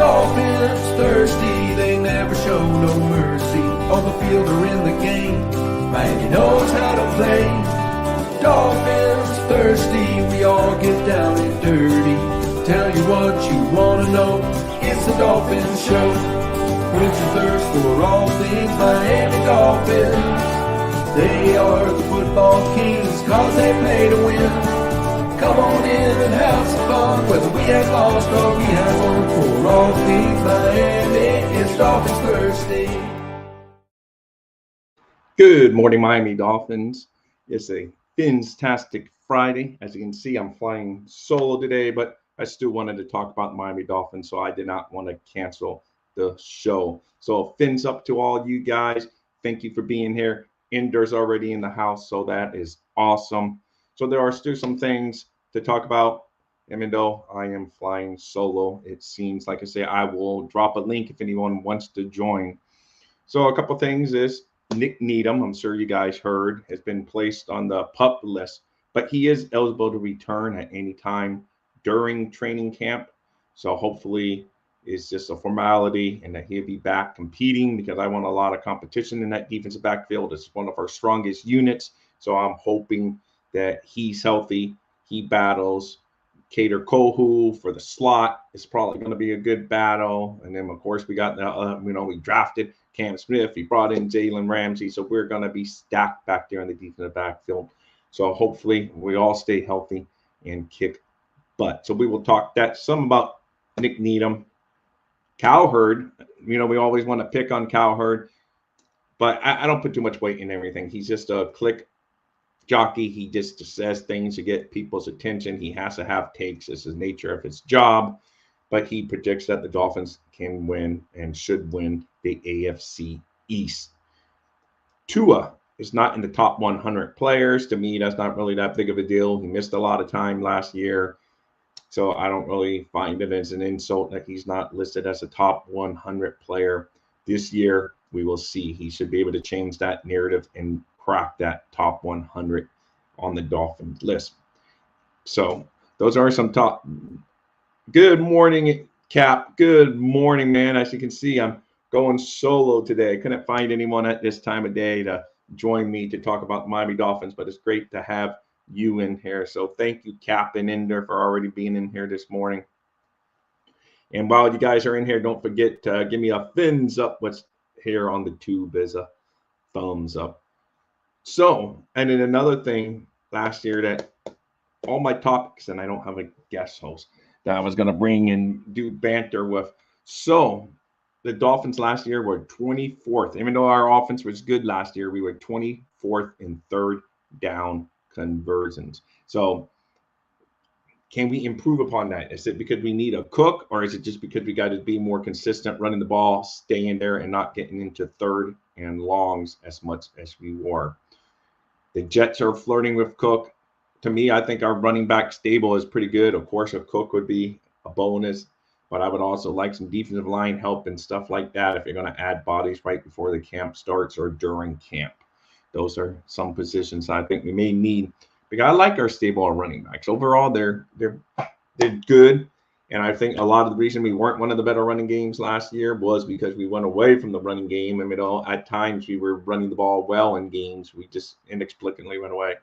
Dolphins thirsty, they never show no mercy. On the field or in the game, Miami knows how to play. Dolphins thirsty, we all get down and dirty. Tell you what you wanna know, it's the Dolphins Show. Quench your thirst for all things Miami Dolphins. They are the football kings, cause they play to win. Come on in and have some fun, whether we have lost or we have won. For all things Miami, it's Dolphins Thursday. Good morning, Miami Dolphins. It's a fantastic Friday. As you can see, I'm flying solo today, but I still wanted to talk about Miami Dolphins, so I did not want to cancel the show. So fins up to all you guys. Thank you for being here. Indoors already in the house, so that is awesome. So there are still some things to talk about. Even though I am flying solo, it seems like I say I will drop a link if anyone wants to join. So a couple things is Nick Needham, I'm sure you guys heard, has been placed on the PUP list, but he is eligible to return at any time during training camp. So hopefully it's just a formality and that he'll be back competing, because I want a lot of competition in that defensive backfield. It's one of our strongest units. So I'm hoping that he's healthy. He battles Kader Kohu for the slot. It's probably going to be a good battle. And then, of course, we got the, we drafted Cam Smith. We brought in Jalen Ramsey. So we're going to be stacked back there in the defensive backfield. So hopefully we all stay healthy and kick butt. So we will talk some about Nick Needham. Cowherd, we always want to pick on Cowherd, but I don't put too much weight in everything. He's just a click jockey. He just says things to get people's attention. He has to have takes. It's his nature of his job, but he predicts that the Dolphins can win and should win the AFC East. Tua is not in the top 100 players. To me, that's not really that big of a deal. He missed a lot of time last year, so I don't really find it as an insult that he's not listed as a top 100 player. This year, we will see. He should be able to change that narrative and crack that top 100 on the Dolphins list. So those are some top. Good morning, Cap. Good morning, man. As you can see, I'm going solo today. I couldn't find anyone at this time of day to join me to talk about the Miami Dolphins, but it's great to have you in here. So thank you, Cap and Ender, for already being in here this morning. And while you guys are in here, don't forget to give me a fins up. What's here on the tube is a thumbs up. So, and then another thing last year, that all my topics, and I don't have a guest host that I was going to bring and do banter with. So the Dolphins last year were 24th. Even though our offense was good last year, we were 24th in third down conversions. So can we improve upon that? Is it because we need a cook, or is it just because we got to be more consistent running the ball, staying there, and not getting into third and longs as much as we were? The Jets are flirting with Cook. To me, I think our running back stable is pretty good. Of course, a Cook would be a bonus, but I would also like some defensive line help and stuff like that if you're going to add bodies right before the camp starts or during camp. Those are some positions I think we may need. Because I like our stable of running backs. Overall, they're good. And I think a lot of the reason we weren't one of the better running games last year was because we went away from the running game. I mean, at times we were running the ball well in games. We just inexplicably went away.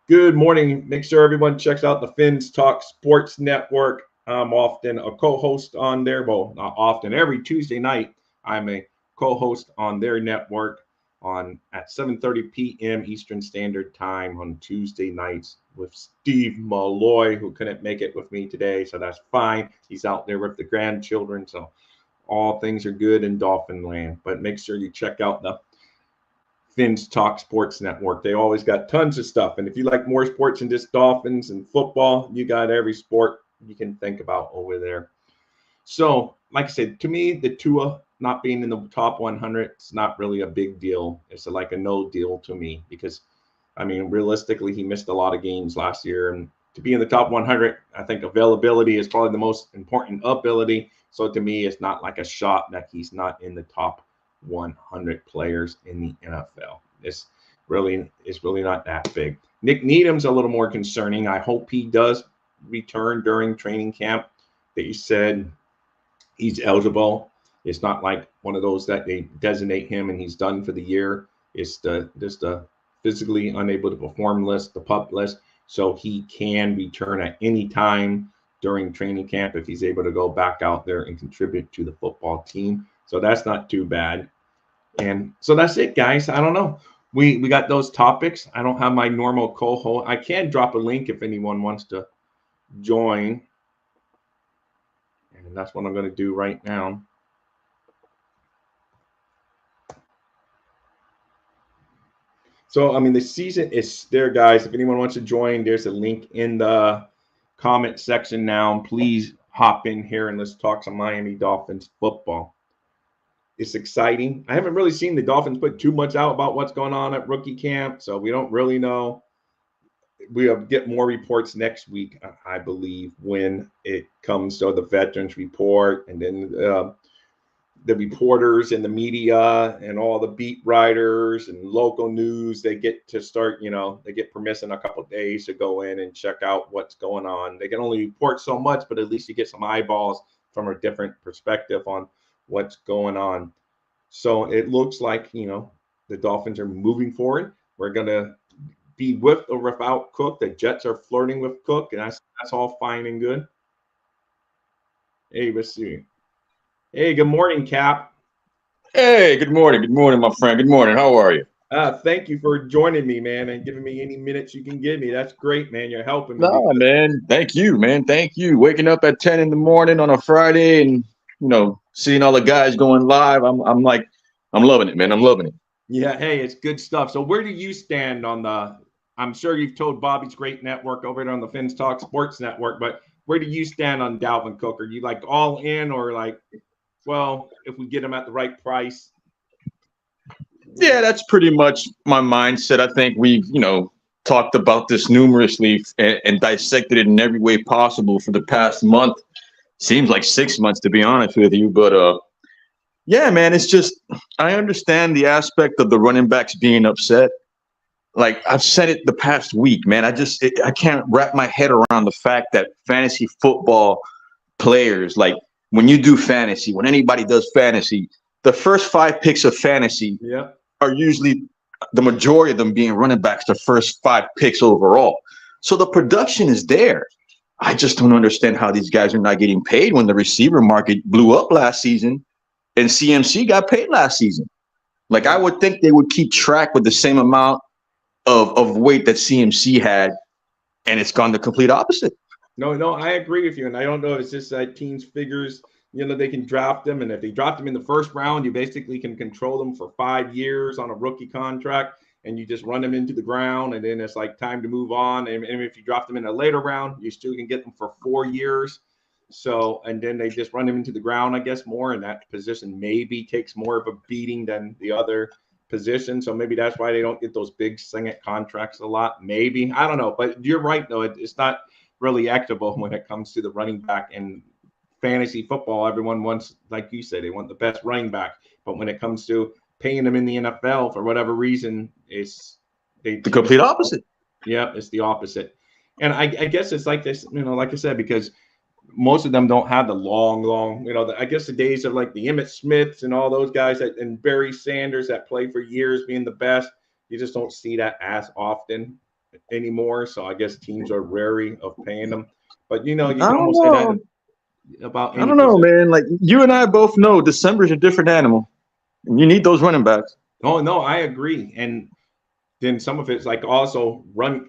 Good morning. Make sure everyone checks out the Fins Talk Sports Network. I'm often a co-host on there. Well, not often. Every Tuesday night, I'm a co-host on their network at 7:30 p.m. Eastern Standard Time on Tuesday nights with Steve Malloy, who couldn't make it with me today, so that's fine. He's out there with the grandchildren, so all things are good in Dolphin land. But make sure you check out the Fins Talk Sports Network. They always got tons of stuff, and if you like more sports than just Dolphins and football, you got every sport you can think about over there. So, like I said, to me, the Tua not being in the top 100, it's not really a big deal. It's like a no deal to me because, I mean, realistically, he missed a lot of games last year. And to be in the top 100, I think availability is probably the most important ability. So to me, it's not like a shot that he's not in the top 100 players in the NFL. It's really not that big. Nick Needham's a little more concerning. I hope he does return during training camp. They said he's eligible. It's not like one of those that they designate him and he's done for the year. It's the physically unable to perform list, the PUP list. So he can return at any time during training camp if he's able to go back out there and contribute to the football team. So that's not too bad. And so that's it, guys. I don't know. We got those topics. I don't have my normal co-host. I can drop a link if anyone wants to join. And that's what I'm going to do right now. So, I mean, the season is there, guys. If anyone wants to join, there's a link in the comment section now. Please hop in here and let's talk some Miami Dolphins football. It's exciting. I haven't really seen the Dolphins put too much out about what's going on at rookie camp, so we don't really know. We'll get more reports next week, I believe, when it comes to the veterans report and then the reporters and the media and all the beat writers and local news. They get to start, they get permission a couple of days to go in and check out what's going on. They can only report so much, but at least you get some eyeballs from a different perspective on what's going on. So it looks like, the Dolphins are moving forward. We're going to be with or without Cook. The Jets are flirting with Cook, and that's all fine and good. Hey, let's see. Hey, good morning, Cap. Hey, good morning. Good morning, my friend. Good morning. How are you? Thank you for joining me, man, and giving me any minutes you can give me. That's great, man. You're helping me. No, man. Thank you, man. Thank you. Waking up at 10 in the morning on a Friday and, seeing all the guys going live. I'm loving it, man. I'm loving it. Yeah, hey, it's good stuff. So where do you stand on I'm sure you've told Bobby's great network over there on the Fins Talk Sports Network, but where do you stand on Dalvin Cook? Are you like all in or like, well, if we get him at the right price? Yeah, that's pretty much my mindset. I think we've, talked about this numerously and dissected it in every way possible for the past month. Seems like 6 months, to be honest with you. But yeah, man, it's just I understand the aspect of the running backs being upset. Like I've said it the past week, man. I can't wrap my head around the fact that fantasy football players, like when you do fantasy, when anybody does fantasy, the first 5 picks of fantasy are usually the majority of them being running backs, the first 5 picks overall. So the production is there. I just don't understand how these guys are not getting paid when the receiver market blew up last season and CMC got paid last season. Like I would think they would keep track with the same amount of weight that CMC had, and it's gone the complete opposite. No, I agree with you. And I don't know if it's just that teams figures, they can draft them. And if they draft them in the first round, you basically can control them for 5 years on a rookie contract, and you just run them into the ground. And then it's like time to move on. And if you draft them in a later round, you still can get them for 4 years. So, and then they just run them into the ground, I guess, more. And that position maybe takes more of a beating than the other position. So maybe that's why they don't get those big sing-it contracts a lot. Maybe. I don't know. But you're right, though. It's not really equitable when it comes to the running back and fantasy football. Everyone wants, like you said, they want the best running back. But when it comes to paying them in the NFL, for whatever reason, it's the complete opposite. Yeah, it's the opposite. And I guess it's like this, like I said, because most of them don't have the long, I guess the days of like the Emmitt Smiths and all those guys and Barry Sanders that played for years being the best, you just don't see that as often anymore. So I guess teams are wary of paying them. But, you can almost say that about any I don't know, man. Like you and I both know December's a different animal. And you need those running backs. Oh, no, I agree. And then some of it's like also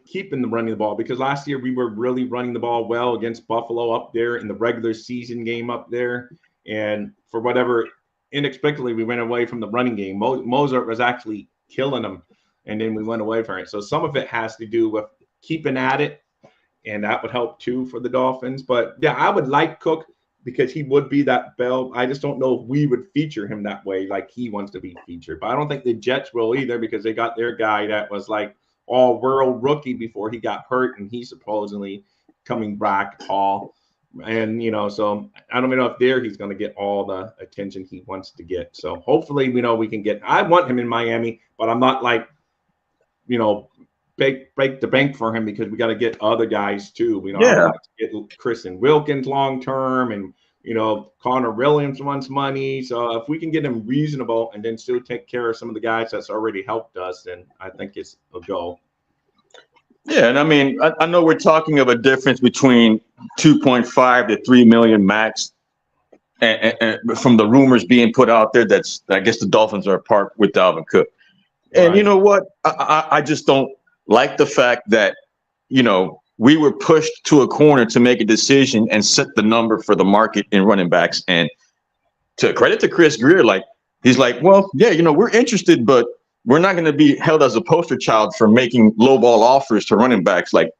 keeping the ball, because last year we were really running the ball well against Buffalo up there in the regular season game up there. And for whatever, inexplicably, we went away from the running game. Mozart was actually killing them, and then we went away from it. So some of it has to do with keeping at it, and that would help too for the Dolphins. But yeah, I would like Cook because he would be that bell. I just don't know if we would feature him that way like he wants to be featured. But I don't think the Jets will either, because they got their guy that was like all-world rookie before he got hurt, and he's supposedly coming back all. And, so I don't know if he's going to get all the attention he wants to get. So hopefully, we can get – I want him in Miami, but I'm not like, break the bank for him, because we got to get other guys too. I'd like to get Chris and Wilkins long term, and Connor Williams wants money. So if we can get him reasonable and then still take care of some of the guys that's already helped us, then I think it's a go. Yeah, and I mean, I know we're talking of a difference between 2.5 to 3 million max, and from the rumors being put out there, I guess the Dolphins are apart with Dalvin Cook. And Right. you know what? I just don't like the fact that, we were pushed to a corner to make a decision and set the number for the market in running backs. And to credit to Chris Greer, like, he's like, well, yeah, we're interested, but we're not going to be held as a poster child for making lowball offers to running backs. Like,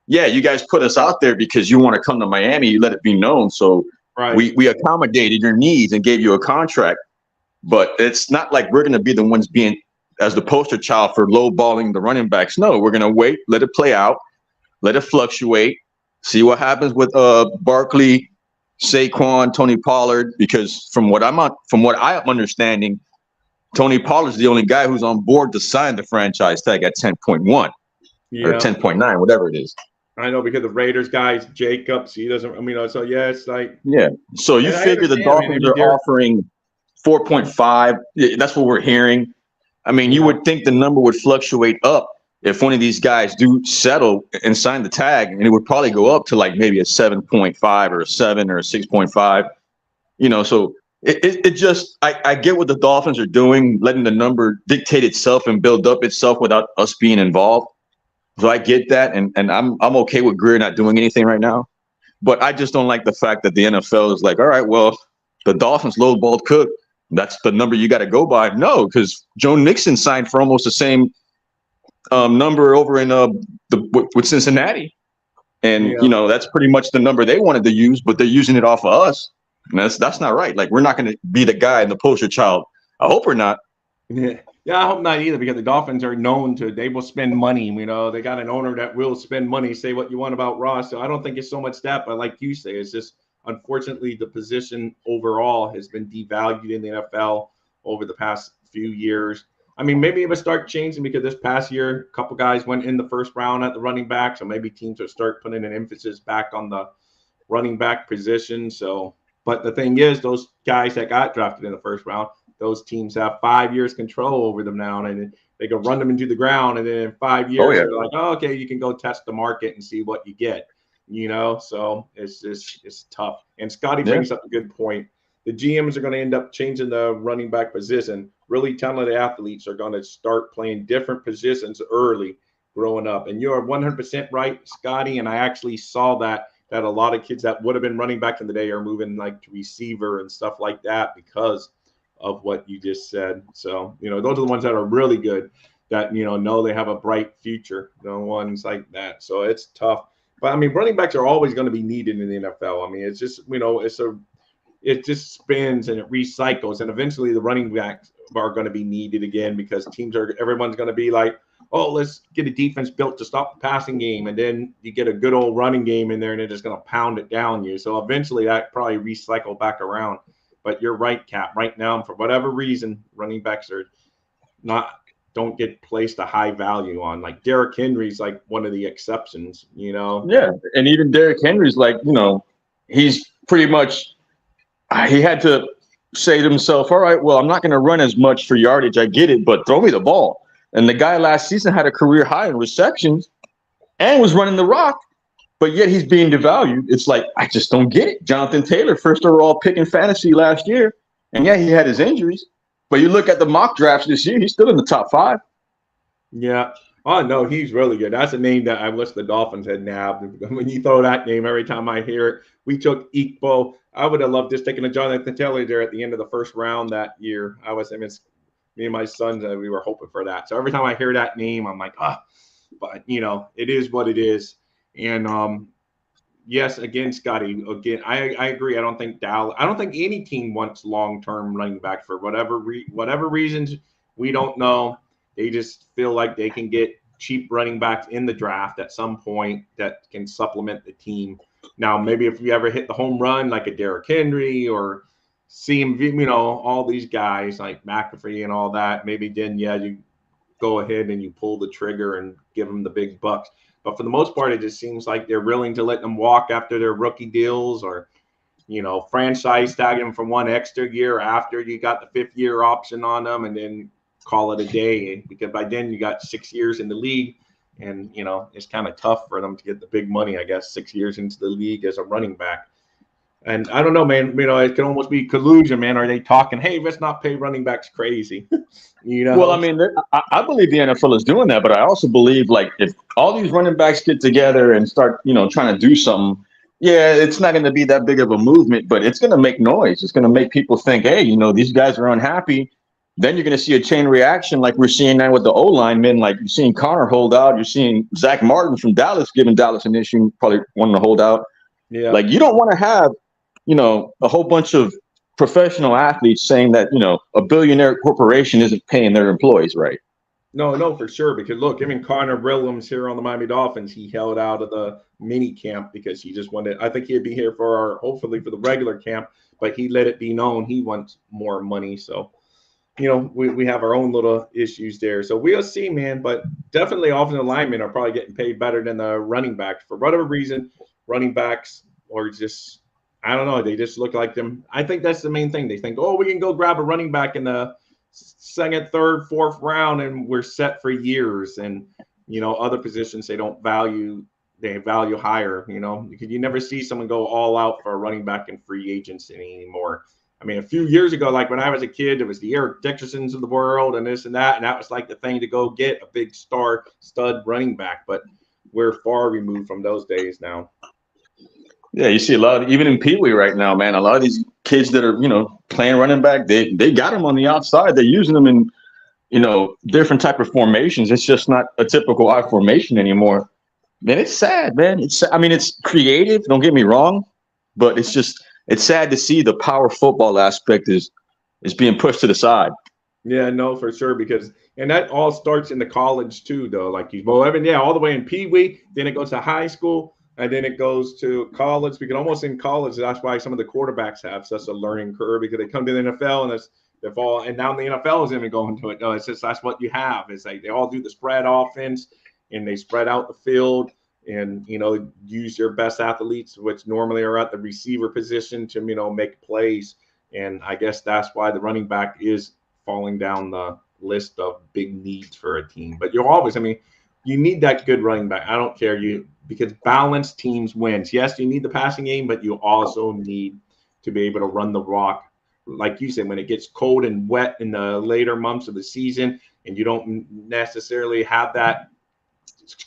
yeah, you guys put us out there because you want to come to Miami. You let it be known. So Right. we accommodated your needs and gave you a contract. But it's not like we're going to be the ones being as the poster child for lowballing the running backs. No, we're going to wait, let it play out, let it fluctuate, see what happens with Barkley, Saquon, Tony Pollard. Because from what I'm understanding, Tony Pollard's the only guy who's on board to sign the franchise tag at 10.1 or 10.9, whatever it is. I know, because the Raiders guys, Jacobs, he doesn't. So yeah, it's like, yeah. So you figure the Dolphins are offering 4.5. That's what we're hearing. I mean, you would think the number would fluctuate up if one of these guys do settle and sign the tag, and it would probably go up to like maybe a 7.5 or a 7 or a 6.5. So it just, I get what the Dolphins are doing, letting the number dictate itself and build up itself without us being involved. So I get that, and I'm okay with Greer not doing anything right now. But I just don't like the fact that the NFL is like, all right, well, the Dolphins lowballed Cook. That's the number you got to go by. No, because Joe Mixon signed for almost the same number over in with Cincinnati, and that's pretty much the number they wanted to use, but they're using it off of us, and that's not right. Like, we're not going to be the guy in the poster child. I hope we're not. Yeah, I hope not either, because the Dolphins are known they will spend money. They got an owner that will spend money. Say what you want about Ross. So I don't think it's so much that, but like you say, it's just, unfortunately, the position overall has been devalued in the NFL over the past few years. I mean, maybe it will start changing, because this past year, a couple guys went in the first round at the running back. So maybe teams will start putting an emphasis back on the running back position. So, but the thing is, those guys that got drafted in the first round, those teams have 5 years control over them now, and they can run them into the ground. And then in 5 years, they're like, oh, okay, you can go test the market and see what you get. So it's tough. And Scotty brings up a good point. The GMs are going to end up changing the running back position. Really talented athletes are going to start playing different positions early growing up. And you're 100% right, Scotty. And I actually saw that a lot of kids that would have been running back in the day are moving like to receiver and stuff like that because of what you just said. So, those are the ones that are really good, that, know they have a bright future, the ones like that. So it's tough. But I mean, running backs are always going to be needed in the NFL. I mean, it's just, it just spins and it recycles, and eventually the running backs are going to be needed again, because everyone's going to be like, oh, let's get a defense built to stop the passing game, and then you get a good old running game in there, and they're just going to pound it down you. So eventually that probably recycle back around. But you're right, Cap. Right now, for whatever reason, running backs don't get placed a high value on. Like Derrick Henry's like one of the exceptions, Yeah, and even Derrick Henry's like, he's pretty much, he had to say to himself, all right, well, I'm not going to run as much for yardage. I get it, but throw me the ball. And the guy last season had a career high in receptions and was running the rock, but yet he's being devalued. It's like, I just don't get it. Jonathan Taylor, first overall pick in fantasy last year, and yeah, he had his injuries. But you look at the mock drafts this year, he's still in the top 5. Yeah. Oh, no, he's really good. That's a name that I wish the Dolphins had nabbed. When you throw that name, every time I hear it, we took Igbo. I would have loved just taking a Jonathan Taylor there at the end of the first round that year. Me and my sons, we were hoping for that. So every time I hear that name, I'm like, but it is what it is. And yes, again, Scotty, I agree. I don't think any team wants long-term running back for whatever reasons. We don't know. They just feel like they can get cheap running backs in the draft at some point that can supplement the team. Now, maybe if we ever hit the home run like a Derrick Henry or see him, all these guys like McAfee and all that, maybe then, you go ahead and you pull the trigger and give them the big bucks. But for the most part, it just seems like they're willing to let them walk after their rookie deals, or franchise tag them for one extra year after you got the 5th-year option on them, and then call it a day, because by then you got 6 years in the league, and it's kind of tough for them to get the big money, I guess, 6 years into the league as a running back. And I don't know, man. It can almost be collusion, man. Are they talking, hey, let's not pay running backs crazy? Well, I mean, I believe the NFL is doing that, but I also believe, like, if all these running backs get together and start, trying to do something, yeah, it's not going to be that big of a movement, but it's going to make noise. It's going to make people think, hey, these guys are unhappy. Then you're going to see a chain reaction like we're seeing now with the O-linemen. Like, you're seeing Connor hold out. You're seeing Zach Martin from Dallas giving Dallas an issue, probably wanting to hold out. Yeah. Like, you don't want to have, a whole bunch of professional athletes saying that, a billionaire corporation isn't paying their employees right. No, for sure. Because look, even Connor Williams here on the Miami Dolphins, he held out of the mini camp because he just wanted, I think he'd be here hopefully for the regular camp, but he let it be known he wants more money. So, we have our own little issues there. So we'll see, man. But definitely offensive linemen are probably getting paid better than the running backs. For whatever reason, running backs are just, I don't know, they just look like them. I think that's the main thing. They think, oh, we can go grab a running back in the 2nd, 3rd, 4th round, and we're set for years. And, other positions they value higher, because you never see someone go all out for a running back in free agency anymore. I mean, a few years ago, like when I was a kid, it was the Eric Dickersons of the world and this and that. And that was like the thing to go get a big stud running back. But we're far removed from those days now. Yeah, you see a lot, even in Pee Wee right now, man. A lot of these kids that are, playing running back, they got them on the outside. They're using them in, different type of formations. It's just not a typical I formation anymore. Man, it's sad, man. It's creative. Don't get me wrong, but it's sad to see the power football aspect is being pushed to the side. Yeah, no, for sure, and that all starts in the college too, though. Like all the way in Pee Wee, then it goes to high school. And then it goes to college. We can almost in college. That's why some of the quarterbacks have such a learning curve, because they come to the NFL and they fall. And now the NFL is even going to it. No, it's just that's what you have. It's like they all do the spread offense, and they spread out the field, and use your best athletes, which normally are at the receiver position, to make plays. And I guess that's why the running back is falling down the list of big needs for a team. But you need that good running back. I don't care because balanced teams wins. Yes, you need the passing game, but you also need to be able to run the rock. Like you said, when it gets cold and wet in the later months of the season and you don't necessarily have that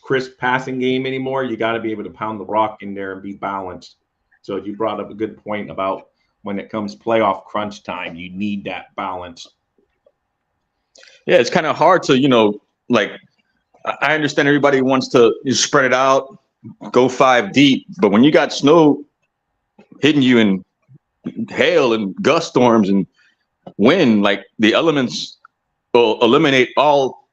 crisp passing game anymore, you got to be able to pound the rock in there and be balanced. So you brought up a good point about when it comes playoff crunch time, you need that balance. Yeah, it's kind of hard to, I understand everybody wants to spread it out, go 5 deep, but when you got snow hitting you and hail and gust storms and wind, like, the elements will eliminate all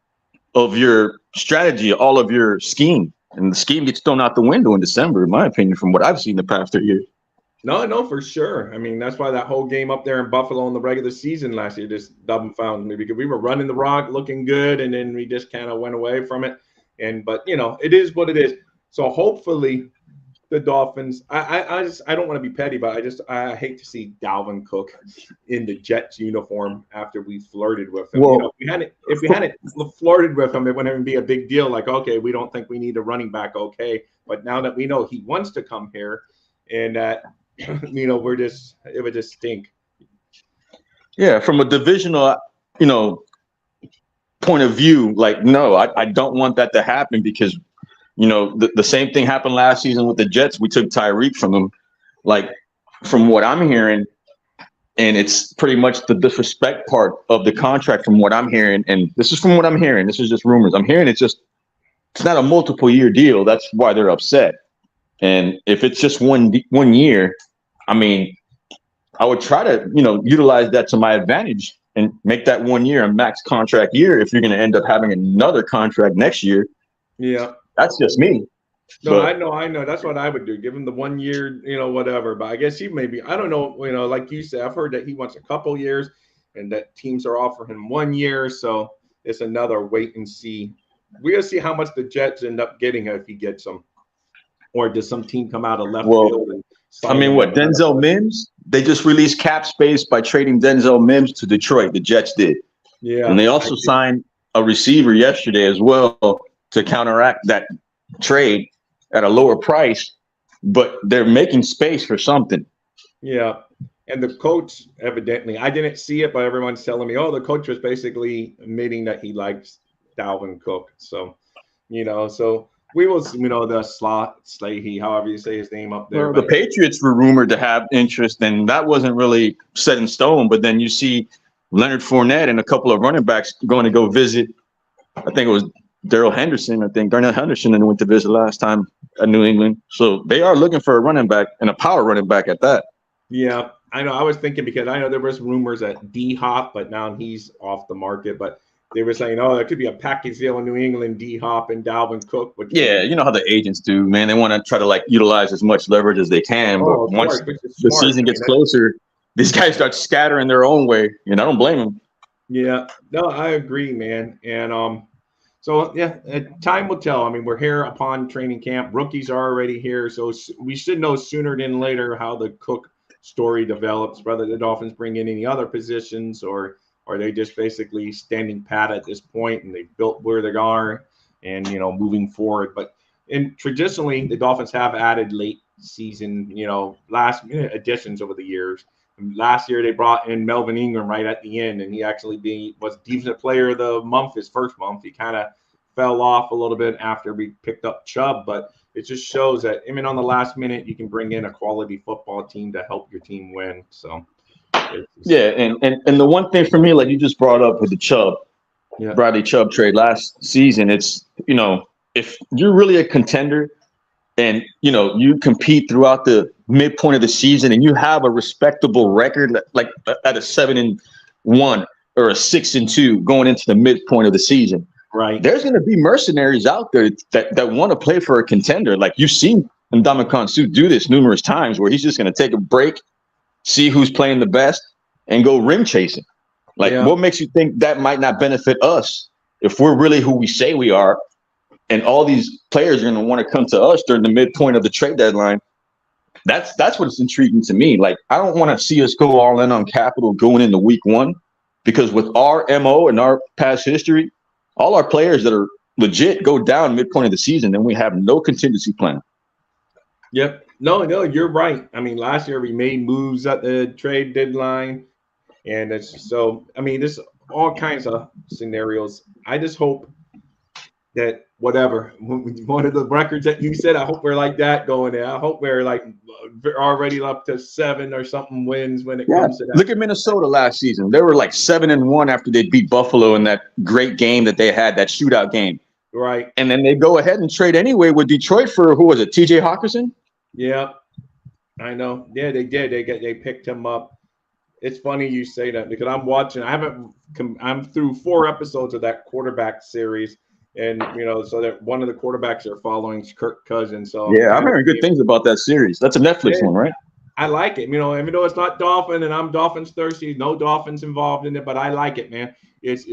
of your strategy, all of your scheme, and the scheme gets thrown out the window in December, in my opinion, from what I've seen the past 3 years. No, for sure. I mean, that's why that whole game up there in Buffalo in the regular season last year just dumbfounded me, because we were running the rock, looking good, and then we just kind of went away from it. But it is what it is. So hopefully the Dolphins. I don't want to be petty, but I hate to see Dalvin Cook in the Jets uniform after we flirted with him. Well, if we hadn't flirted with him, it wouldn't even be a big deal. Like, okay, we don't think we need a running back. Okay, but now that we know he wants to come here, and that it would just stink. Yeah, from a divisional, point of view, like, no, I don't want that to happen, because the same thing happened last season with the Jets. We took Tyreek from them. Like, from what I'm hearing, and it's pretty much the disrespect part of the contract from what I'm hearing, and this is from what I'm hearing. This is just rumors. I'm hearing it's not a multiple year deal. That's why they're upset. And if it's just one year, I mean, I would try to, utilize that to my advantage and make that 1 year a max contract year if you're going to end up having another contract next year. Yeah. That's just me. No, but I know. That's what I would do. Give him the 1 year, whatever. But I guess he maybe, I don't know, like you said, I've heard that he wants a couple years and that teams are offering him 1 year. So it's another wait and see. We'll see how much the Jets end up getting if he gets them. or does some team come out of left Well, field? And I mean, what, Denzel Mims? They just released cap space by trading Denzel Mims to Detroit. The Jets did. Yeah. And they also signed a receiver yesterday as well to counteract that trade at a lower price, but they're making space for something. Yeah. And the coach, evidently, I didn't see it, but everyone's telling me, oh, the coach was basically admitting that he likes Dalvin Cook. So, so we will, the Slahy, however you say his name up there. Well, the Patriots were rumored to have interest, and that wasn't really set in stone. But then you see Leonard Fournette and a couple of running backs going to go visit. I think it was Darrell Henderson. I think Darnell Henderson went to visit last time at New England. So they are looking for a running back and a power running back at that. Yeah, I know. I was thinking because I know there was rumors that D-Hop, but now he's off the market. But they were saying, oh, there could be a package deal in New England, D-Hop and Dalvin Cook. Yeah, you know how the agents do, man. They want to try to utilize as much leverage as they can. But once the season gets closer, these guys start scattering their own way. And I don't blame them. Yeah, no, I agree, man. And so, yeah, time will tell. I mean, we're here upon training camp. Rookies are already here. So we should know sooner than later how the Cook story develops, whether the Dolphins bring in any other positions or are they just basically standing pat at this point and they've built where they are and, moving forward. But traditionally, the Dolphins have added late season, last minute additions over the years. Last year, they brought in Melvin Ingram right at the end, and he actually was defensive player of the month his first month. He kind of fell off a little bit after we picked up Chubb, but it just shows that even on the last minute, you can bring in a quality football team to help your team win. So, yeah, and the one thing for me, like you just brought up with the Bradley Chubb trade last season, it's, if you're really a contender and, you compete throughout the midpoint of the season and you have a respectable record, like at a 7-1 or a 6-2 going into the midpoint of the season, right? There's going to be mercenaries out there that want to play for a contender. Like you've seen Ndamukong Suh do this numerous times where he's just going to take a break, see who's playing the best, and go ring chasing. What makes you think that might not benefit us if we're really who we say we are? And all these players are going to want to come to us during the midpoint of the trade deadline. That's what's intriguing to me. Like, I don't want to see us go all in on capital going into week one, because with our MO and our past history, all our players that are legit go down midpoint of the season, and we have no contingency plan. Yep. No, you're right. I mean, last year we made moves at the trade deadline. And there's all kinds of scenarios. I just hope that whatever, one of the records that you said, I hope we're like that going in. I hope we're already up to 7 or something wins when it comes to that. Look at Minnesota last season. They were 7-1 after they beat Buffalo in that great game that they had, that shootout game. Right. And then they go ahead and trade anyway with Detroit for, who was it, TJ Hawkinson? Yeah, I know. Yeah, they did. They picked him up. It's funny you say that because I'm through 4 episodes of that quarterback series. And, so that one of the quarterbacks they're following is Kirk Cousins. So yeah, I'm hearing good things about that series. That's a Netflix one, right? I like it. Even though it's not Dolphin and I'm Dolphins thirsty, no Dolphins involved in it, but I like it, man. It's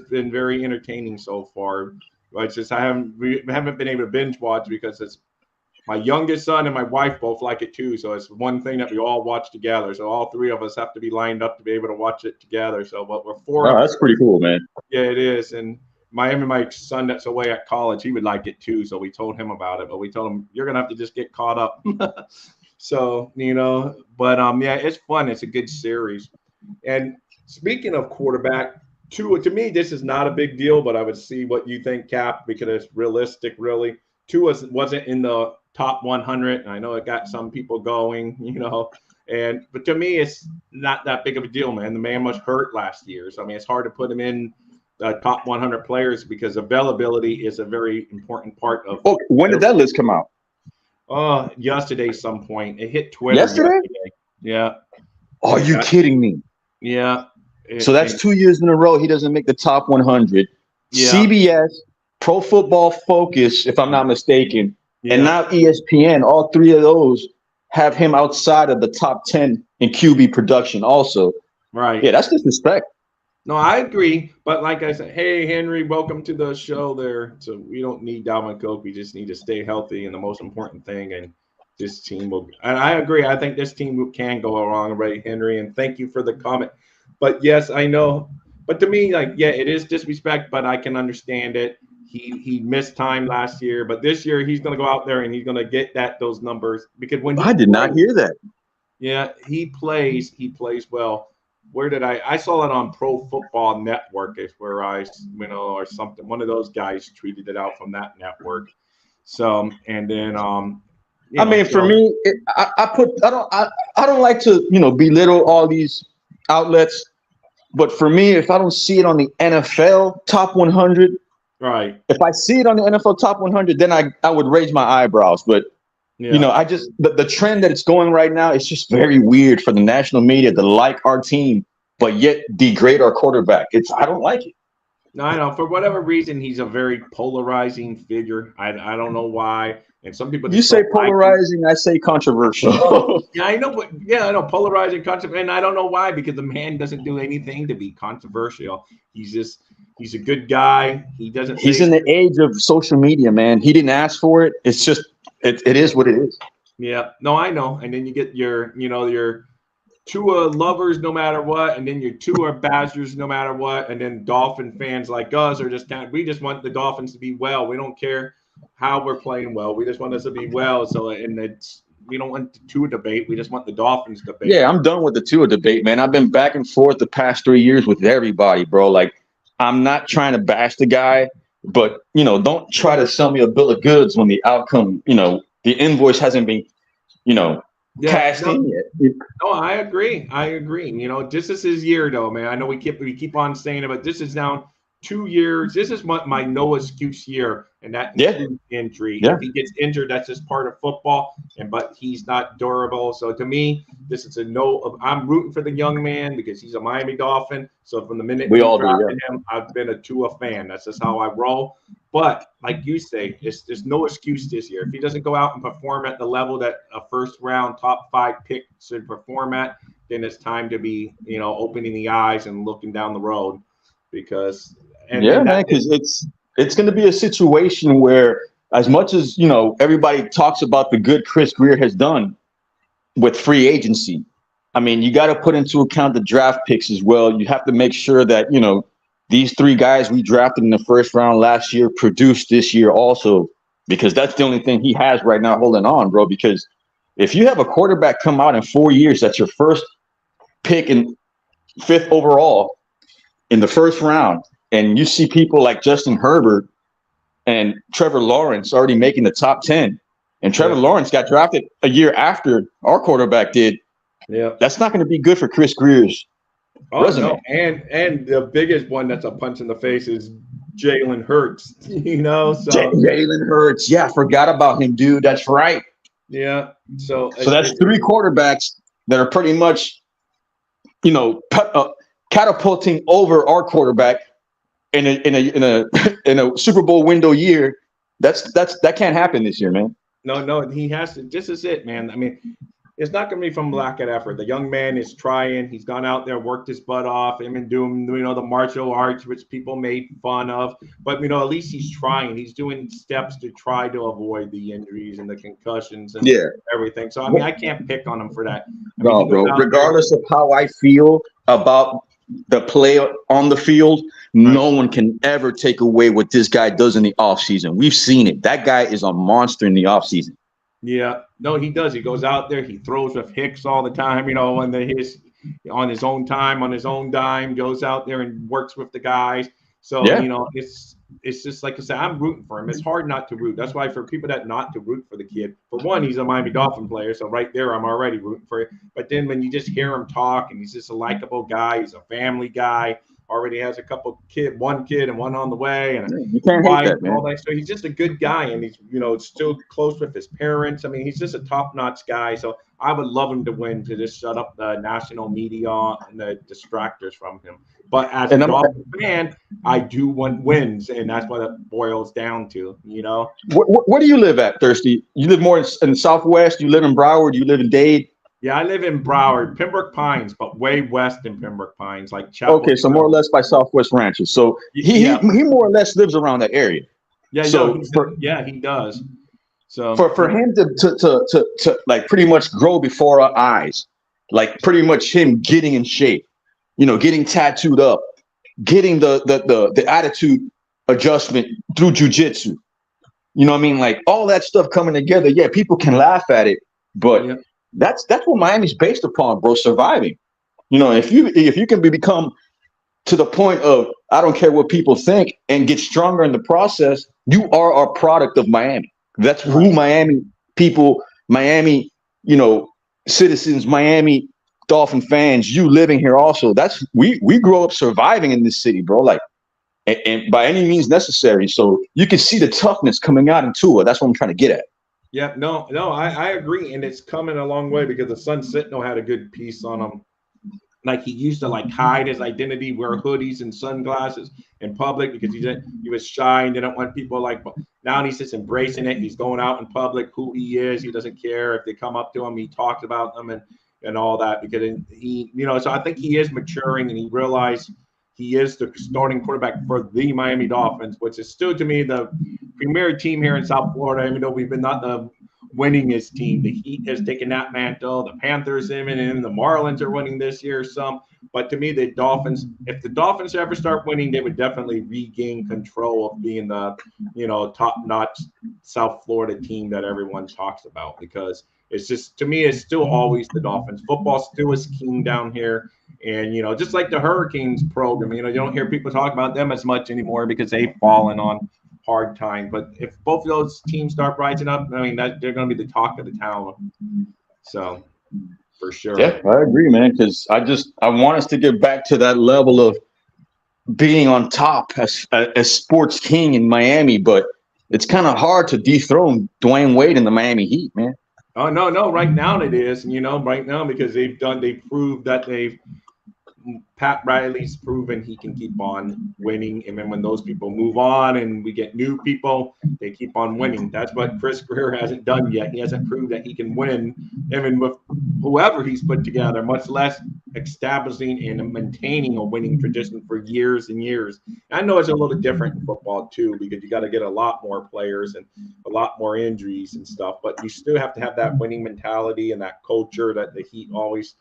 been very entertaining so far. It's just we haven't been able to binge watch because it's my youngest son and my wife both like it too. So it's one thing that we all watch together. So all 3 of us have to be lined up to be able to watch it together. So, but we're 4. Oh, that's pretty cool, man. Yeah, it is. And my son that's away at college, he would like it too. So we told him about it, but we told him you're going to have to just get caught up. So, but it's fun. It's a good series. And speaking of quarterback, to me, this is not a big deal, but I would see what you think, Cap, because it's realistic, really. Tua wasn't in the top 100. And I know it got some people going, but to me, it's not that big of a deal, man. The man was hurt last year. So, it's hard to put him in the top 100 players because availability is a very important part of. Oh, when did that list come out? Yesterday, some point. It hit Twitter. Yesterday? Yeah. Are you kidding me? Yeah. So that's 2 years in a row he doesn't make the top 100. Yeah. CBS, Pro Football Focus, if I'm not mistaken, and now ESPN, all 3 of those have him outside of the top 10 in QB production also. Right. Yeah, that's disrespect. No, I agree. But like I said, hey Henry, welcome to the show there. So we don't need Dalvin Cook. We just need to stay healthy and the most important thing. And this team will and I agree. I think this team can go wrong already, Henry. And thank you for the comment. But yes, I know. But to me, like, yeah, it is disrespect, but I can understand it. He missed time last year, but this year he's gonna go out there and he's gonna get those numbers because when he I did not plays, hear that. yeah, he plays well. Where did I saw it on Pro Football Network is where or something. One of those guys tweeted it out from that network. So and then I mean, for so me, I don't like to belittle all these outlets, but for me, if I don't see it on the NFL top 100, right, if I see it on the NFL top 100, then I would raise my eyebrows. But yeah. I just the trend that it's going right now, it's just very weird for the national media to like our team, but yet degrade our quarterback. I don't like it. No, I know for whatever reason he's a very polarizing figure. I don't know why. And some people You just say don't like him. polarizing, I say controversial. Yeah, I know, but yeah, I know polarizing controversial, and I don't know why because the man doesn't do anything to be controversial. He's a good guy. He doesn't. He's say, in the age of social media, man. He didn't ask for it. It's just it is what it is. Yeah, no, I know. And then you get your Tua lovers no matter what, and then your Tua bastards no matter what, and then Dolphin fans like us are just we just want the Dolphins to be well. We don't care how we're playing well. We just want us to be well. So and it's we don't want the Tua debate. We just want the Dolphins debate. Yeah, I'm done with the Tua debate, man. I've been back and forth the past 3 years with everybody, bro. Like, I'm not trying to bash the guy, but don't try to sell me a bill of goods when the outcome, the invoice hasn't been, cashed in yet. No, I agree. This is his year, though, man. I know we keep on saying it, but this is now 2 years. This is my no excuse year, and that includes injury. Yeah. If he gets injured, that's just part of football. But he's not durable. So to me, this is a no. I'm rooting for the young man because he's a Miami Dolphin. So from the minute We all do, drafted him, I've been a Tua fan. That's just how I roll. But like you say, there's no excuse this year. If he doesn't go out and perform at the level that a first round top 5 pick should perform at, then it's time to be opening the eyes and looking down the road because. Man, because it's going to be a situation where, as much as everybody talks about the good Chris Greer has done with free agency, I mean, you got to put into account the draft picks as well. You have to make sure that these 3 guys we drafted in the first round last year produced this year also, because that's the only thing he has right now holding on, bro. Because if you have a quarterback come out in 4 years, that's your first pick and 5th overall in the first round. And you see people like Justin Herbert and Trevor Lawrence already making the top 10. And Trevor Lawrence got drafted a year after our quarterback did. Yeah. That's not going to be good for Chris Greer's resume. No. And the biggest one that's a punch in the face is Jalen Hurts. So Jalen Hurts. Yeah, forgot about him, dude. That's right. Yeah. So that's 3 quarterbacks that are pretty much, catapulting over our quarterback in a Super Bowl window year. That can't happen this year, man. No, he has to. This is it, man. I mean, it's not going to be from lack of effort. The young man is trying. He's gone out there, worked his butt off. Him and doing, the martial arts, which people made fun of. But at least he's trying. He's doing steps to try to avoid the injuries and the concussions and everything. So I can't pick on him for that. No, bro. Regardless of how I feel about the play on the field, no one can ever take away what this guy does in the offseason. We've seen it. That guy is a monster in the offseason. Yeah, no, he does. He goes out there. He throws with Hicks all the time, on his own time, on his own dime, goes out there and works with the guys. So, it's just like I said, I'm rooting for him. It's hard not to root. That's why for people that not to root for the kid, for one, he's a Miami Dolphin player. So right there, I'm already rooting for it. But then when you just hear him talk and he's just a likable guy, he's a family guy, already has one kid and one on the way. And you can't hate that, man. So he's just a good guy. And he's, still close with his parents. I mean, he's just a top-notch guy. So I would love him to win, to just shut up the national media and the distractors from him. But as a Dolphin fan, I do want wins, and that's what it boils down to, Where do you live at, Thirsty? You live more in the Southwest? You live in Broward? You live in Dade? Yeah, I live in Broward, Pembroke Pines, but way west in Pembroke Pines, like Chapel Okay, so more or Hill. less by Southwest Ranches. So Yeah, he more or less lives around that area. yeah, no, So he does. So for him to like pretty much grow before our eyes, like pretty much him getting in shape, getting tattooed up, getting the attitude adjustment through jujitsu. You know what I mean? Like all that stuff coming together. Yeah, people can laugh at it, but yeah, that's what Miami's based upon, bro. Surviving. If you can become to the point of I don't care what people think and get stronger in the process, you are our product of Miami. That's who right. Miami people, Miami, citizens, Miami Dolphin fans, you living here also. That's we grow up surviving in this city, bro. Like and by any means necessary. So you can see the toughness coming out in Tua. That's what I'm trying to get at. Yeah, no, I agree, and it's coming a long way because the Sun Sentinel had a good piece on him. Like he used to like hide his identity, wear hoodies and sunglasses in public because he was shy and didn't want people like. Now he's just embracing it. He's going out in public, who he is. He doesn't care if they come up to him. He talks about them and all that because he, So I think he is maturing and he realized he is the starting quarterback for the Miami Dolphins, which is still to me the premier team here in South Florida. Even though we've been not the winningest team. The Heat has taken that mantle. The Panthers even, and the Marlins are winning this year some. But to me, the Dolphins, if the Dolphins ever start winning, they would definitely regain control of being the, top-notch South Florida team that everyone talks about because it's just, to me, it's still always the Dolphins. Football still is king down here. And, just like the Hurricanes program, you don't hear people talk about them as much anymore because they've fallen on hard time. But if both of those teams start rising up, I mean, they're going to be the talk of the town. So, for sure. Yeah, I agree, man. Because I want us to get back to that level of being on top as sports king in Miami, but it's kind of hard to dethrone Dwayne Wade in the Miami Heat, man. Oh no! Right now it is, right now because they proved that Pat Riley's proven he can keep on winning. And then when those people move on and we get new people, they keep on winning. That's what Chris Greer hasn't done yet. He hasn't proved that he can win even with whoever he's put together, much less establishing and maintaining a winning tradition for years and years. I know it's a little different in football too, because you got to get a lot more players and a lot more injuries and stuff, but you still have to have that winning mentality and that culture that the Heat always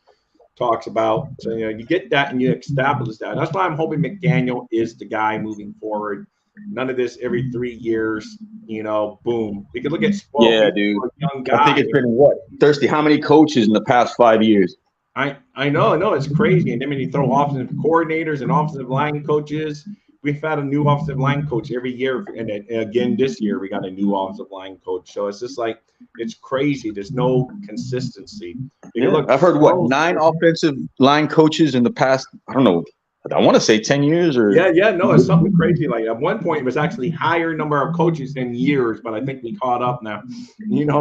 talks about. So, you get that and you establish that. That's why I'm hoping McDaniel is the guy moving forward. None of this every 3 years, boom. We could look at Yeah, dude. Young guy. I think it's been Thirsty, how many coaches in the past 5 years? I know, it's crazy. And then when you throw offensive coordinators and offensive line coaches, we've had a new offensive line coach every year. And again, this year, we got a new offensive line coach. So it's just like, it's crazy. There's no consistency. Look, I've heard 9 offensive line coaches in the past, I don't know, I want to say 10 years or. Yeah, no, it's something crazy. Like at one point, it was actually higher number of coaches in years, but I think we caught up now,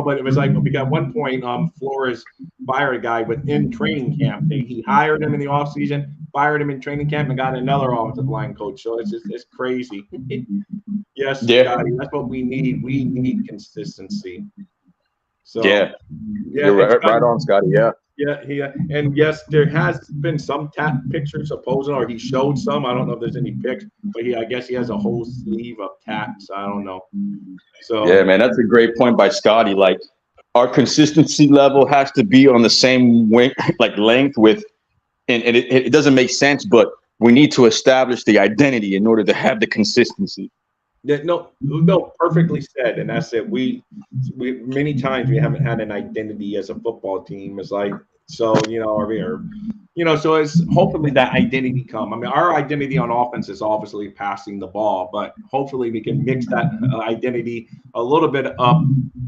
but it was like, we got one point, Flores fired a guy within training camp. He hired him in the offseason, fired him in training camp, and got another offensive line coach. So it's crazy. Yes, yeah. Scotty, that's what we need. We need consistency. So yeah, you're right on, Scotty. Yeah. Yeah, and yes, there has been some tat pictures supposing, or he showed some. I don't know if there's any pics, but I guess he has a whole sleeve of tats. I don't know. So yeah, man, that's a great point by Scotty. Like our consistency level has to be on the same length with, and it doesn't make sense, but we need to establish the identity in order to have the consistency. Yeah, no, perfectly said. And that's it. We many times we haven't had an identity as a football team. It's like, so, so it's hopefully that identity come. I mean, our identity on offense is obviously passing the ball, but hopefully we can mix that identity a little bit up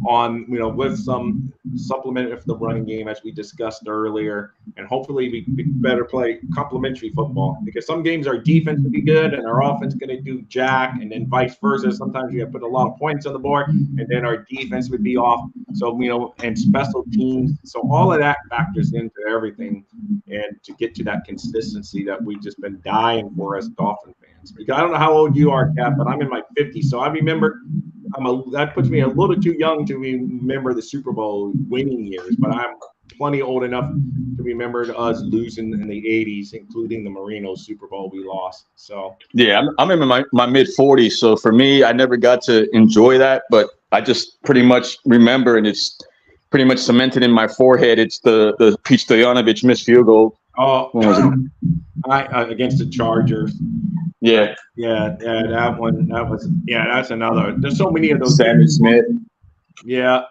on, with some supplement of the running game, as we discussed earlier. And hopefully we better play complementary football, because some games our defense will be good and our offense going to do jack, and then vice versa. Sometimes we have to put a lot of points on the board and then our defense would be off. So, and special teams. So all of that factors into everything, and to get to that consistency that we've just been dying for as Dolphin fans. Because I don't know how old you are, Cap, but I'm in my 50s. So I remember that puts me a little too young to remember the Super Bowl winning years, but I'm plenty old enough to remember us losing in the 80s, including the Marinos Super Bowl we lost. So Yeah, I'm in my mid 40s, so for me, I never got to enjoy that, but I just pretty much remember, and it's pretty much cemented in my forehead. It's the Pete Stoyanovich missed field goal. oh, When was it? against the Chargers. Yeah, Yeah, that one. That's another. There's so many of those. Sammy Smith. Yeah,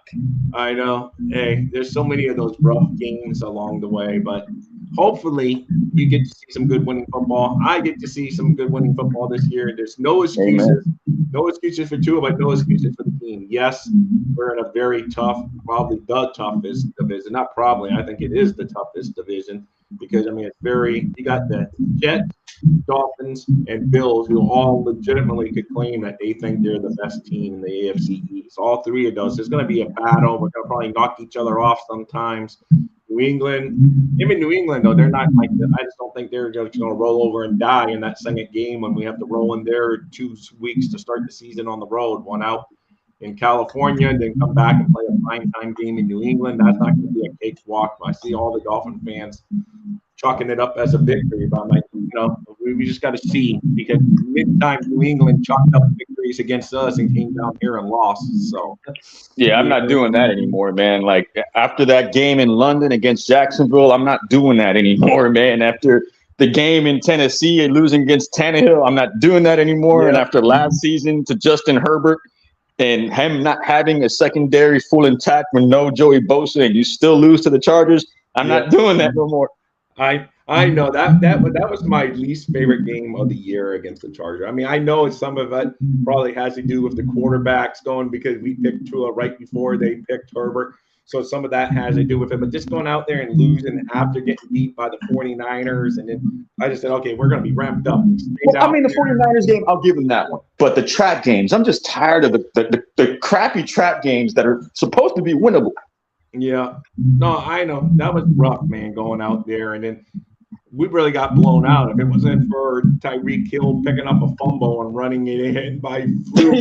I know. Hey, there's so many of those rough games along the way, but hopefully you get to see some good winning football. I get to see some good winning football this year. There's no excuses. Amen. No excuses for Tua, but no excuses for the team. Yes, we're in a very tough, probably the toughest division. Not probably, I think it is the toughest division because, I mean, it's very – you got the Jets, Dolphins, and Bills who all legitimately could claim that they think they're the best team in the AFC East. All three of those. There's going to be a battle. We're going to probably knock each other off sometimes. New England, even New England, though, they're not like that. I just don't think they're just going to roll over and die in that second game when we have to roll in there 2 weeks to start the season on the road, one out in California, and then come back and play a primetime game in New England. That's not going to be a cakewalk. I see all the Dolphin fans chalking it up as a victory, but I'm like, we just got to see because mid-time New England chalked up victories against us and came down here and lost. So, yeah, I'm not doing that anymore, man. Like after that game in London against Jacksonville, I'm not doing that anymore, man. After the game in Tennessee and losing against Tannehill, I'm not doing that anymore. Yeah. And after last season to Justin Herbert and him not having a secondary full intact with no Joey Bosa and you still lose to the Chargers, I'm not doing that no more. I know that was my least favorite game of the year against the Chargers. I mean, I know some of it probably has to do with the quarterbacks going because we picked Tua right before they picked Herbert. So some of that has to do with it. But just going out there and losing after getting beat by the 49ers, and then I just said, okay, we're going to be ramped up. Well, I mean, the 49ers game, I'll give them that one. But the trap games, I'm just tired of the crappy trap games that are supposed to be winnable. Yeah. No, I know. That was rough, man, going out there. And then we really got blown out. If it wasn't for Tyreek Hill picking up a fumble and running it in by fluke,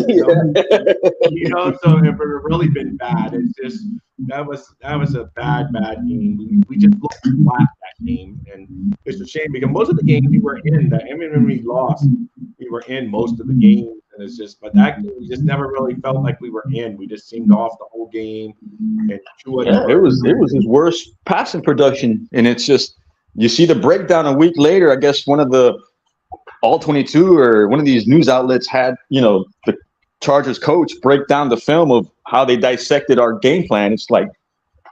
so it would have really been bad. It's just that was a bad game. We just looked flat that game, and it's a shame because most of the games we were in, when we lost, we were in most of the games, and it's just, but that game we just never really felt like we were in. We just seemed off the whole game. And it was his worst passing production, and it's just. You see the breakdown a week later. I guess one of the All 22 or one of these news outlets had, the Chargers coach break down the film of how they dissected our game plan. It's like,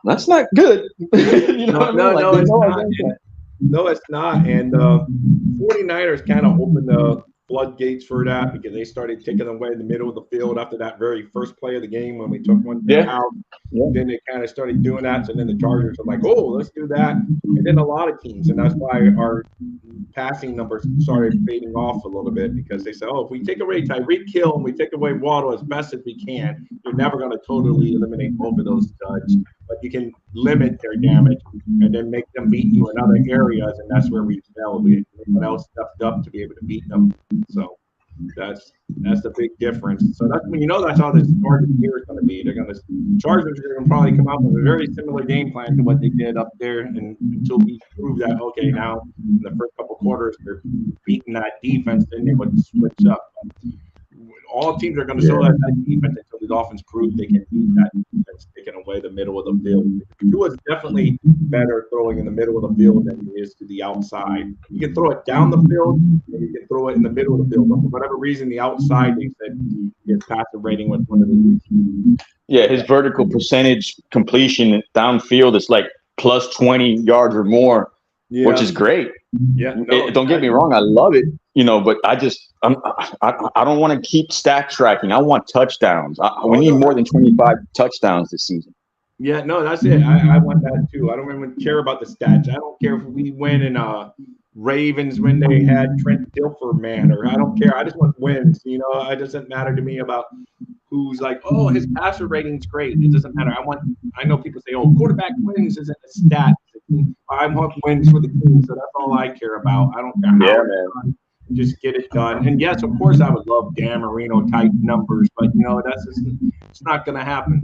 that's not good. It's not. No, it's not. And 49ers kind of opened the floodgates for that because they started taking away in the middle of the field after that very first play of the game when we took one out. Yeah. Then they kind of started doing that. So then the Chargers are like, oh, let's do that. And then a lot of teams, and that's why our passing numbers started fading off a little bit because they said, oh, if we take away Tyreek Hill and we take away Waddle as best as we can, you're never going to totally eliminate both of those studs. But you can limit their damage and then make them beat you in other areas, and that's where we failed. Everyone else stepped up to be able to beat them. So that's the big difference. So that's when that's how this Chargers year is going to be. Chargers are going to probably come out with a very similar game plan to what they did up there, and until we prove that now in the first couple quarters they're beating that defense, then they would switch up. All teams are going to show that defense until the Dolphins prove they can beat that defense, taking away the middle of the field. Tua is definitely better throwing in the middle of the field than he is to the outside. You can throw it down the field, and you can throw it in the middle of the field. But for whatever reason, the outside, they said his passer rating was one of the least. Yeah, his vertical percentage completion downfield is like plus 20 yards or more, which is great. Yeah, don't get me wrong, I love it. But I don't want to keep stat tracking. I want touchdowns. We need more than 25 touchdowns this season. Yeah, no, that's it. I want that too. I don't even care about the stats. I don't care if we win in Ravens when they had Trent Dilfer, man, or I don't care. I just want wins. It doesn't matter to me about who's like, oh, his passer rating's great. It doesn't matter. I know people say, oh, quarterback wins isn't a stat. I want wins for the team, so that's all I care about. I don't care how just get it done. And yes, of course, I would love Dan Marino type numbers, but it's not going to happen.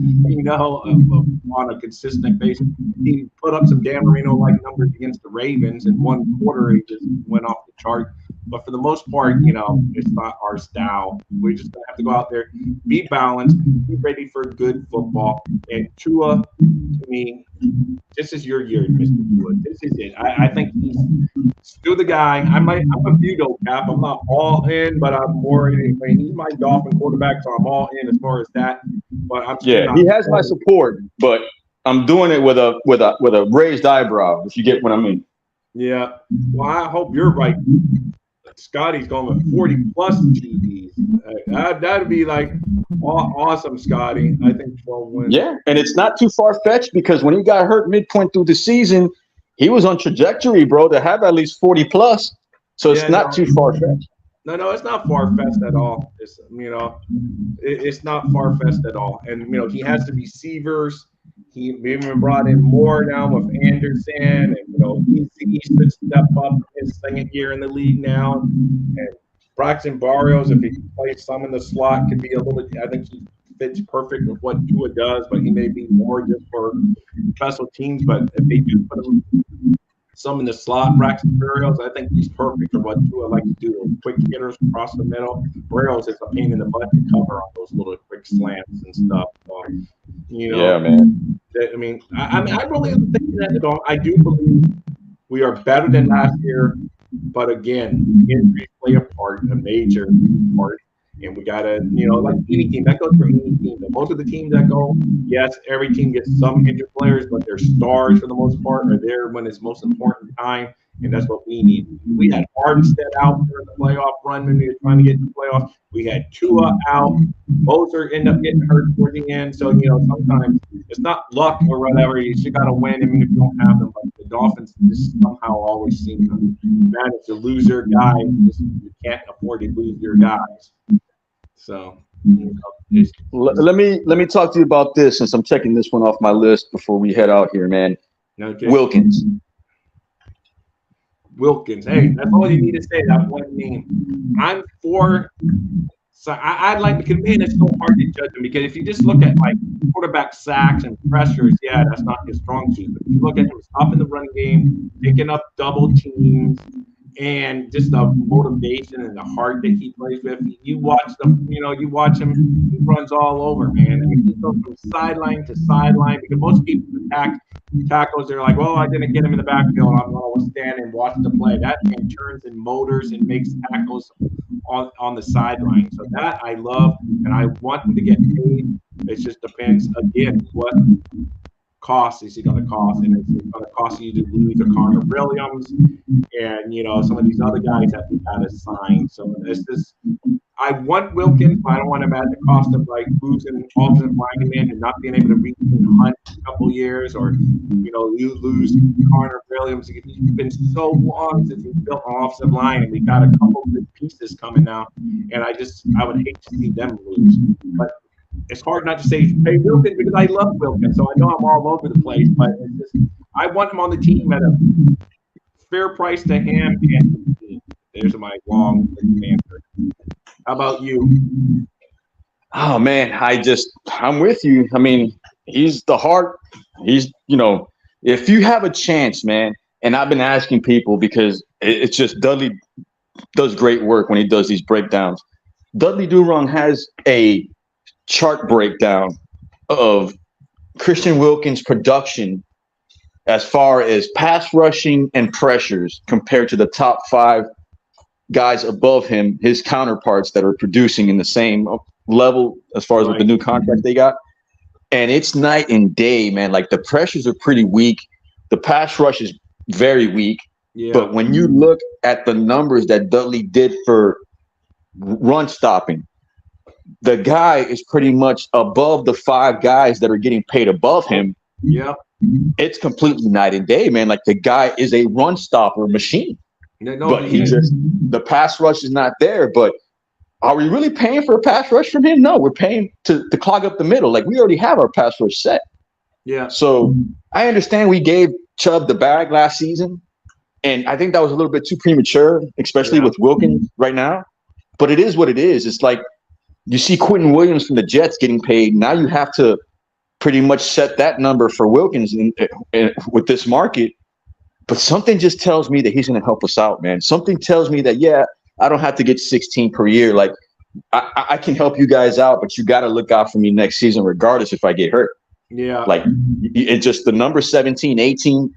On a consistent basis, he put up some Dan Marino like numbers against the Ravens. In one quarter, he just went off the chart. But for the most part, it's not our style. We're just going to have to go out there, be balanced, be ready for good football. And Tua, to me, this is your year, Mr. Tua. This is it. I think he's still the guy. I'm a Vito cap. I'm not all in, but I'm more in. He's my Dolphin quarterback, so I'm all in as far as that. But I'm he has my support, but I'm doing it with a raised eyebrow, if you get what I mean. Yeah. Well, I hope you're right. Scotty's going with 40 plus TDs. That'd be like awesome, Scotty. I think 12 wins. Yeah, and it's not too far fetched because when he got hurt midpoint through the season, he was on trajectory, bro, to have at least 40 plus. So it's not too far fetched. No, it's not far fetched at all. It's not far fetched at all. And he has the receivers. He even brought in more now with Anderson, and he should step up his second year in the league now. And Braxton Barrios, if he can play some in the slot, could be a little. I think he fits perfect with what Tua does, but he may be more just for special teams. But if they do put him some in the slot, Braxton Barrios, I think he's perfect for what Tua likes to do. Quick hitters across the middle. Barrios is a pain in the butt to cover on those little quick slants and stuff. Yeah, man. I really think that I do believe we are better than last year, but again, injuries play a major part. And we gotta, like any team that goes for any team. Most of the teams that go, yes, every team gets some injured players, but their stars for the most part are there when it's most important time, and that's what we need. We had Armstead out during the playoff run when we were trying to get to the playoffs. We had Tua out. Moser ended up getting hurt toward the end. So sometimes it's not luck or whatever. You just gotta win. If you don't have them, but the Dolphins just somehow always seem to manage to lose their guys. You can't afford to lose your guys. So let me talk to you about this since I'm checking this one off my list before we head out here, man. Okay. Wilkins. Hey, that's all you need to say. That one name. I'm for. So I'd like because man, it's so hard to judge him because if you just look at like quarterback sacks and pressures, yeah, that's not his strong suit. But if you look at him stopping the run game, picking up double teams, and just the motivation and the heart that he plays with. You watch them, you watch him, he runs all over, man. He goes from sideline to sideline because most people attack tackles, they're like, well, I didn't get him in the backfield. I'm going to stand and watch the play. That man turns and motors and makes tackles on the sideline. So that I love, and I want him to get paid. It just depends, again, what cost is he going to cost, and it's going to cost you to lose a Connor Williams and some of these other guys that we got to sign. So it's just I want Wilkins, but I don't want him at the cost of like losing offensive lineman and not being able to reach Hunt a couple years, or you lose Connor Williams. It's been so long since we built an offensive line, and we got a couple good pieces coming now, and I would hate to see them lose, but. It's hard not to say hey Wilkins because I love Wilkins, so I know I'm all over the place. But it's just, I want him on the team at a fair price to him and to the team. There's my long answer. How about you? Oh man, I'm with you. I mean, he's the heart. He's if you have a chance, man. And I've been asking people because it's just Dudley does great work when he does these breakdowns. Dudley Durong has a chart breakdown of Christian Wilkins' production as far as pass rushing and pressures compared to the top 5 guys above him, his counterparts that are producing in the same level as far as with the new contract they got. And it's night and day, man. Like the pressures are pretty weak. The pass rush is very weak. Yeah. But when you look at the numbers that Dudley did for run stopping, the guy is pretty much above the 5 guys that are getting paid above him. Yeah. It's completely night and day, man. Like the guy is a run stopper machine. But the pass rush is not there. But are we really paying for a pass rush from him? No, we're paying to clog up the middle. Like we already have our pass rush set. Yeah. So I understand we gave Chubb the bag last season, And I think that was a little bit too premature, especially with Wilkins right now. But it is what it is. It's like you see Quentin Williams from the Jets getting paid. Now you have to pretty much set that number for Wilkins with this market. But something just tells me that he's going to help us out, man. Something tells me that, yeah, I don't have to get 16 per year. Like, I can help you guys out, but you got to look out for me next season, regardless if I get hurt. Yeah. Like, it's just the number 17, 18.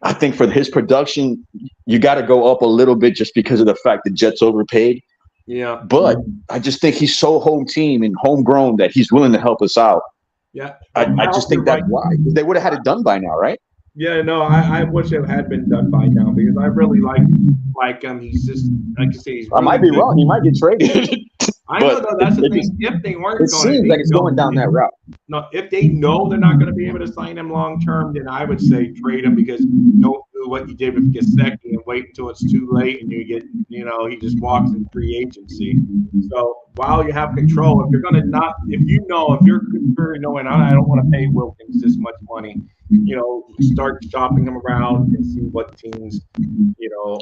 I think for his production, you got to go up a little bit just because of the fact the Jets overpaid. Yeah. But I just think he's so home team and homegrown that he's willing to help us out. Yeah. I just think that's why. They would have had it done by now, right? Yeah, no, I wish it had been done by now because I really like him. He's just, like you say, he's really I might be good. wrong. He might get traded. I know, though, that's the thing. If they weren't it going seems like it's going down that route. No, if they know they're not going to be able to sign him long term, then I would say trade him because don't do what you did with Gesicki and wait until it's too late and you get, he just walks in free agency. So while you have control, if you're going to not, if you're knowing I don't want to pay Wilkins this much money, start shopping him around and see what teams,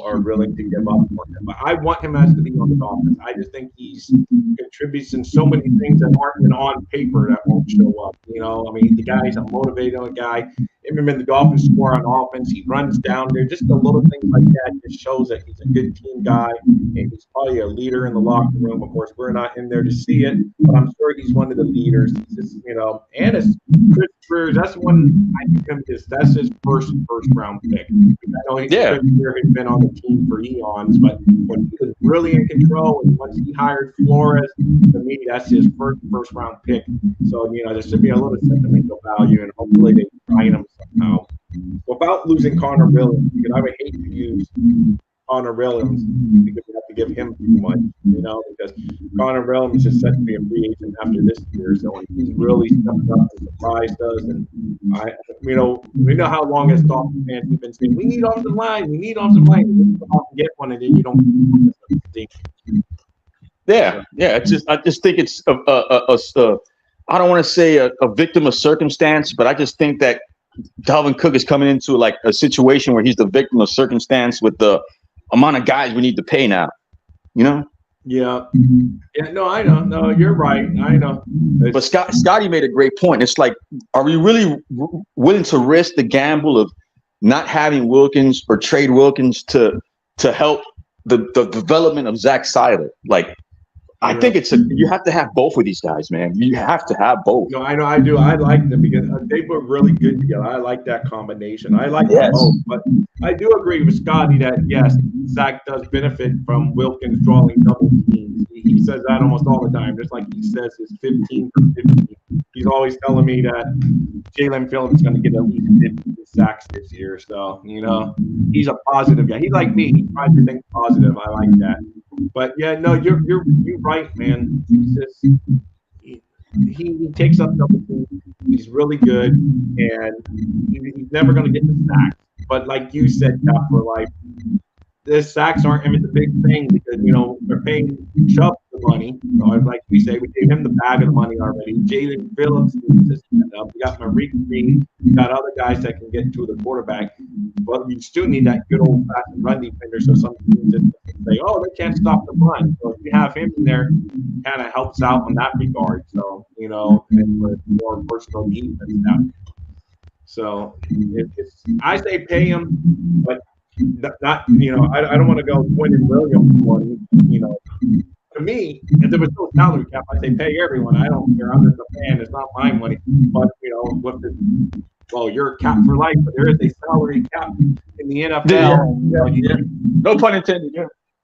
are willing to give up for him. But I want him as to be on the Dolphins. I just think he's contributes in so many things that aren't even on paper that won't show up. The guy's a motivated guy. Him and the Dolphins score on offense. He runs down there. Just the little things like that just shows that he's a good team guy. And he's probably a leader in the locker room. Of course, we're not in there to see it, but I'm sure he's one of the leaders. He's just, and it's Chris Greer's. That's one I think that's his first round pick. I know Chris Greer has been on the team for eons, but when he was really in control and once he hired Flores, to me, that's his first round pick. So, there should be a little sentimental value, and hopefully they sign him somehow. Without losing Connor Williams, because I would hate to use Connor Williams because we have to give him too much, because Connor Williams is set to be a free agent after this year. So he's really stepped up and surprised us. And we know how long as Dolphins fans we've been saying, we need offensive line, we need offensive line. You get one and then you don't think. Yeah. I just think it's I don't want to say a victim of circumstance, but I just think that Dalvin Cook is coming into like a situation where he's the victim of circumstance with the amount of guys we need to pay now. Yeah. No, I know. No, you're right. I know. But Scotty made a great point. It's like, are we really willing to risk the gamble of not having Wilkins or trade Wilkins to help the development of Zach Seiler? Like, I think you have to have both of these guys, man. You have to have both. No, I know I do. I like them because they were really good together. I like that combination. I like them both. But I do agree with Scotty that, yes, Zach does benefit from Wilkins drawing double teams. He says that almost all the time. Just like he says it's 15 for 15. He's always telling me that Jalen Phillips is going to get at least 50 sacks this year. So, he's a positive guy. He's like me. He tries to think positive. I like that. But yeah, no, you're right, man. He's just he takes up double teams. He's really good, and he's never going to get the sacks. But like you said, for like the sacks aren't the big thing because we're paying Chubb the money. Like we say, we gave him the bag of the money already. Jalen Phillips needs to stand up. We got Malik Green. We got other guys that can get to the quarterback. But you still need that good old fashioned run defender. So some teams just say, "Oh, they can't stop the run." So if you have him in there, kind of helps out in that regard. So and with more personal defense now. So I say pay him, but. Not I don't want to go Quentin Williams money. To me, if there was no salary cap, I say pay everyone. I don't care. I'm just a fan. It's not my money. But you're capped for life, but there is a salary cap in the NFL. No pun intended.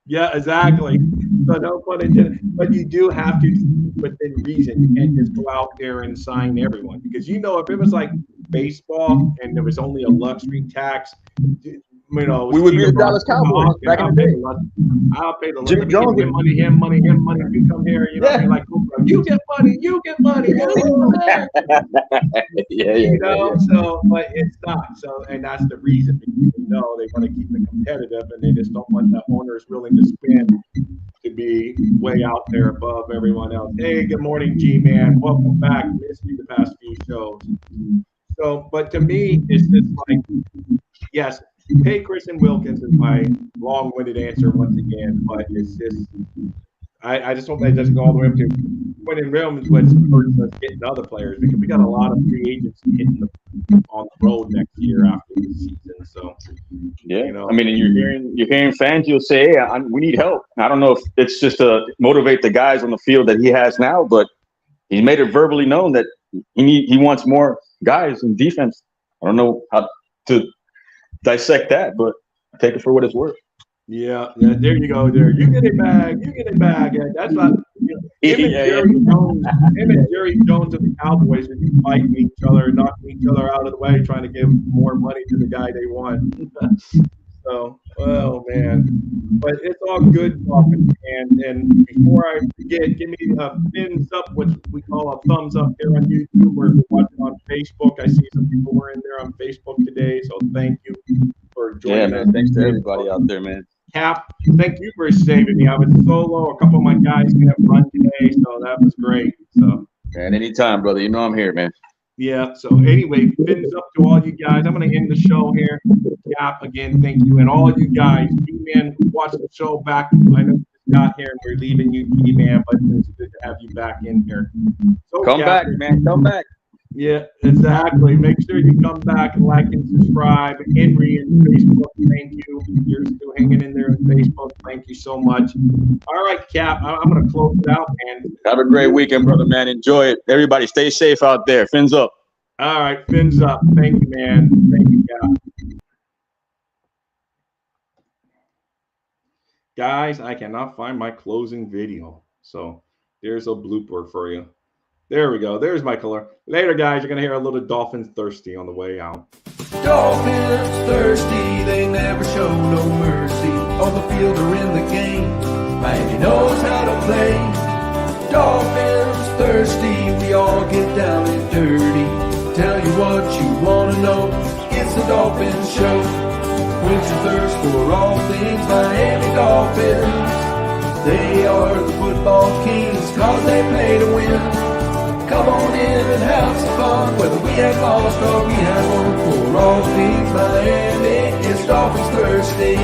Yeah, exactly. So no pun intended. But you do have to within reason. You can't just go out there and sign everyone because if it was like baseball and there was only a luxury tax. We would be the Dallas Cowboys back in the day. I'll pay the Jimmy Jones. Him money. You come here, like you get money. So, but it's not. So, and that's the reason because they want to keep it competitive, and they just don't want the owners willing to spend to be way out there above everyone else. Hey, good morning, G-Man. Welcome back. Missed you the past few shows. So, but to me, it's just like, yes. Hey, Christian Wilkins is my long-winded answer once again, but it's just I just hope that doesn't go all the way up to winning realms, which hurts us getting other players because we got a lot of free agents hitting on the road next year after the season. So Yeah, you know, I mean, and you're hearing fans. You'll say, "Hey, we need help." I don't know if it's just to motivate the guys on the field that he has now, but he's made it verbally known that he wants more guys in defense. I don't know how to dissect that, but take it for what it's worth. yeah, there you go. There, you get it back. You get it back. And that's not him and Yeah, Jerry Jones. Him and Jerry Jones of the Cowboys would be fighting each other, knocking each other out of the way, trying to give more money to the guy they want. So, oh man, but it's all good talking. And before I forget, give me a fins up, which we call a thumbs up here on YouTube, or if you're watching on Facebook. I see some people were in there on Facebook today, so thank you for Yeah, joining man. us. Thanks to everybody out there, man. Cap, thank you for saving me. I was solo. A couple of my guys couldn't run today, so that was great. So. And anytime, brother. You know I'm here, man. Yeah. So anyway, fins up to all you guys. I'm going to end the show here. Cap, again, thank you. And all you guys, G-Man, watch the show back. I know you just got here and we're leaving you, G-Man, but it's good to have you back in here. So, Come Cap, back, man. Come back. Yeah, exactly. Make sure you come back and like and subscribe. Henry and Facebook, thank you. You're still hanging in there on Facebook. Thank you so much. All right, Cap, I'm going to close it out, man. Have a great weekend, brother, man. Enjoy it. Everybody stay safe out there. Fins up. All right, fins up. Thank you, man. Thank you, Cap. Guys, I cannot find my closing video. So there's a blooper for you. There we go. There's my color. Later, guys. You're going to hear a little Dolphins thirsty on the way out. Dolphins thirsty, they never show no mercy. On the field or in the game, Miami knows how to play. Dolphins thirsty, we all get down and dirty. Tell you what you want to know, it's the Dolphins Show. Quench your thirst for all things Miami Dolphins. They are the football kings, cause they play to win. Come on in and have some fun, whether we have lost or we have won. For all things Miami, it's Dolphins thirsty.